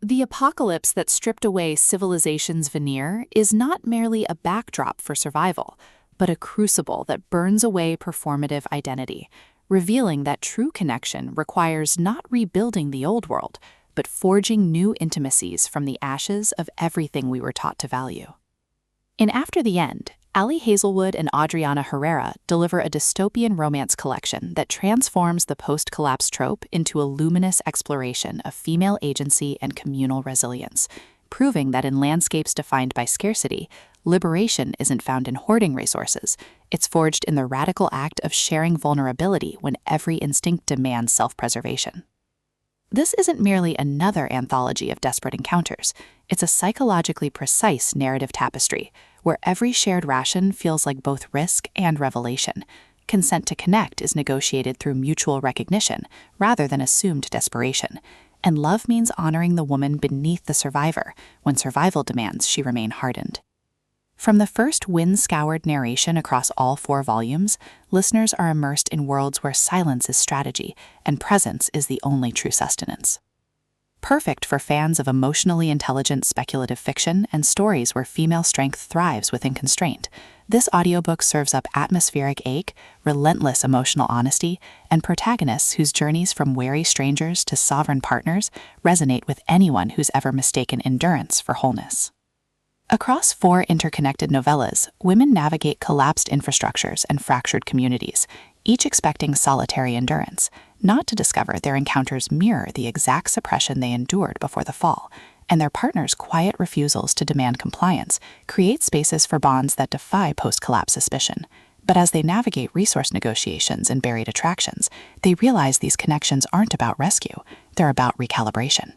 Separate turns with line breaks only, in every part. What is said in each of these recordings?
The apocalypse that stripped away civilization's veneer is not merely a backdrop for survival, but a crucible that burns away performative identity, revealing that true connection requires not rebuilding the old world, but forging new intimacies from the ashes of everything we were taught to value. In After the End, Ali Hazelwood and Adriana Herrera deliver a dystopian romance collection that transforms the post-collapse trope into a luminous exploration of female agency and communal resilience, proving that in landscapes defined by scarcity, liberation isn't found in hoarding resources. It's forged in the radical act of sharing vulnerability when every instinct demands self-preservation. This isn't merely another anthology of desperate encounters. It's a psychologically precise narrative tapestry, where every shared ration feels like both risk and revelation. Consent to connect is negotiated through mutual recognition rather than assumed desperation. And love means honoring the woman beneath the survivor when survival demands she remain hardened. From the first wind-scoured narration across all 4 volumes, listeners are immersed in worlds where silence is strategy and presence is the only true sustenance. Perfect for fans of emotionally intelligent speculative fiction and stories where female strength thrives within constraint, this audiobook serves up atmospheric ache, relentless emotional honesty, and protagonists whose journeys from wary strangers to sovereign partners resonate with anyone who's ever mistaken endurance for wholeness. Across 4 interconnected novellas, women navigate collapsed infrastructures and fractured communities, each expecting solitary endurance, not to discover their encounters mirror the exact suppression they endured before the fall, and their partners' quiet refusals to demand compliance create spaces for bonds that defy post-collapse suspicion. But as they navigate resource negotiations and buried attractions, they realize these connections aren't about rescue, they're about recalibration.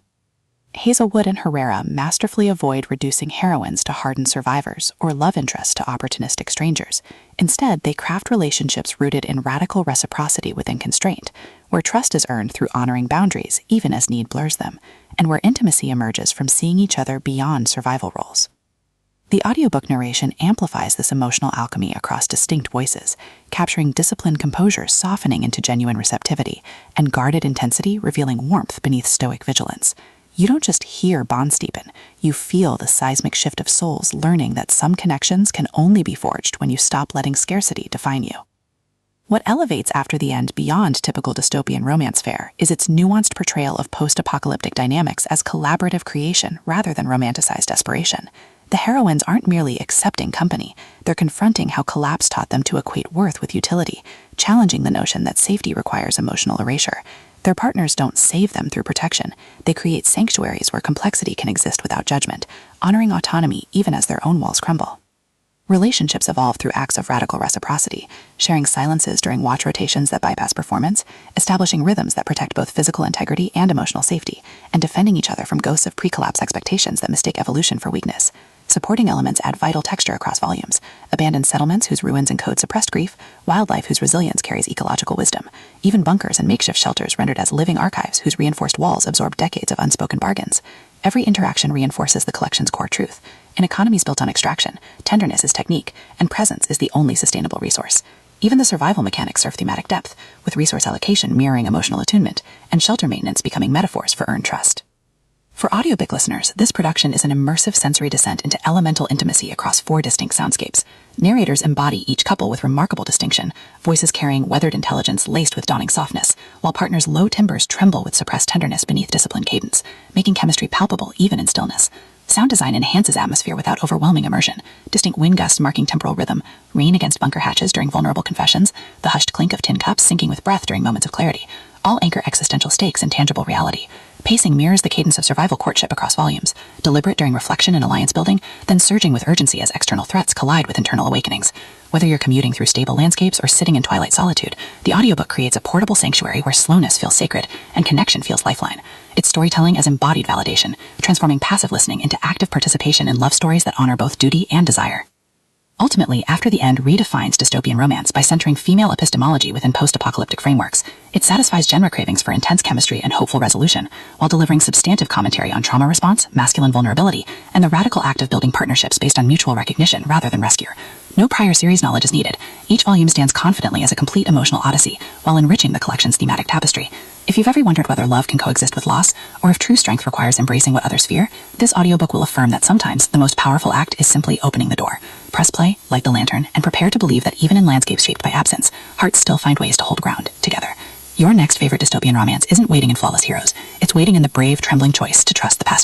Hazelwood and Herrera masterfully avoid reducing heroines to hardened survivors or love interests to opportunistic strangers. Instead, they craft relationships rooted in radical reciprocity within constraint, where trust is earned through honoring boundaries even as need blurs them, and where intimacy emerges from seeing each other beyond survival roles. The audiobook narration amplifies this emotional alchemy across distinct voices, capturing disciplined composure softening into genuine receptivity, and guarded intensity revealing warmth beneath stoic vigilance. You don't just hear bonds deepen, you feel the seismic shift of souls learning that some connections can only be forged when you stop letting scarcity define you. What elevates After the End beyond typical dystopian romance fare is its nuanced portrayal of post-apocalyptic dynamics as collaborative creation rather than romanticized desperation. The heroines aren't merely accepting company, they're confronting how collapse taught them to equate worth with utility, challenging the notion that safety requires emotional erasure. Their partners don't save them through protection. They create sanctuaries where complexity can exist without judgment, honoring autonomy even as their own walls crumble. Relationships evolve through acts of radical reciprocity, sharing silences during watch rotations that bypass performance, establishing rhythms that protect both physical integrity and emotional safety, and defending each other from ghosts of pre-collapse expectations that mistake evolution for weakness. Supporting elements add vital texture across volumes: abandoned settlements whose ruins encode suppressed grief, wildlife whose resilience carries ecological wisdom, even bunkers and makeshift shelters rendered as living archives whose reinforced walls absorb decades of unspoken bargains. Every interaction reinforces the collection's core truth. In economies built on extraction, tenderness is technique, and presence is the only sustainable resource. Even the survival mechanics serve thematic depth, with resource allocation mirroring emotional attunement, and shelter maintenance becoming metaphors for earned trust. For audiobook listeners, this production is an immersive sensory descent into elemental intimacy across 4 distinct soundscapes. Narrators embody each couple with remarkable distinction, voices carrying weathered intelligence laced with dawning softness, while partners' low timbres tremble with suppressed tenderness beneath disciplined cadence, making chemistry palpable even in stillness. Sound design enhances atmosphere without overwhelming immersion, distinct wind gusts marking temporal rhythm, rain against bunker hatches during vulnerable confessions, the hushed clink of tin cups syncing with breath during moments of clarity, all anchor existential stakes in tangible reality. Pacing mirrors the cadence of survival courtship across volumes, deliberate during reflection and alliance building, then surging with urgency as external threats collide with internal awakenings. Whether you're commuting through stable landscapes or sitting in twilight solitude, the audiobook creates a portable sanctuary where slowness feels sacred and connection feels lifeline. Its storytelling as embodied validation, transforming passive listening into active participation in love stories that honor both duty and desire. Ultimately, After the End redefines dystopian romance by centering female epistemology within post-apocalyptic frameworks. It satisfies genre cravings for intense chemistry and hopeful resolution, while delivering substantive commentary on trauma response, masculine vulnerability, and the radical act of building partnerships based on mutual recognition rather than rescue. No prior series knowledge is needed. Each volume stands confidently as a complete emotional odyssey, while enriching the collection's thematic tapestry. If you've ever wondered whether love can coexist with loss, or if true strength requires embracing what others fear, this audiobook will affirm that sometimes the most powerful act is simply opening the door. Press play, light the lantern, and prepare to believe that even in landscapes shaped by absence, hearts still find ways to hold ground together. Your next favorite dystopian romance isn't waiting in flawless heroes. It's waiting in the brave, trembling choice to trust the passenger.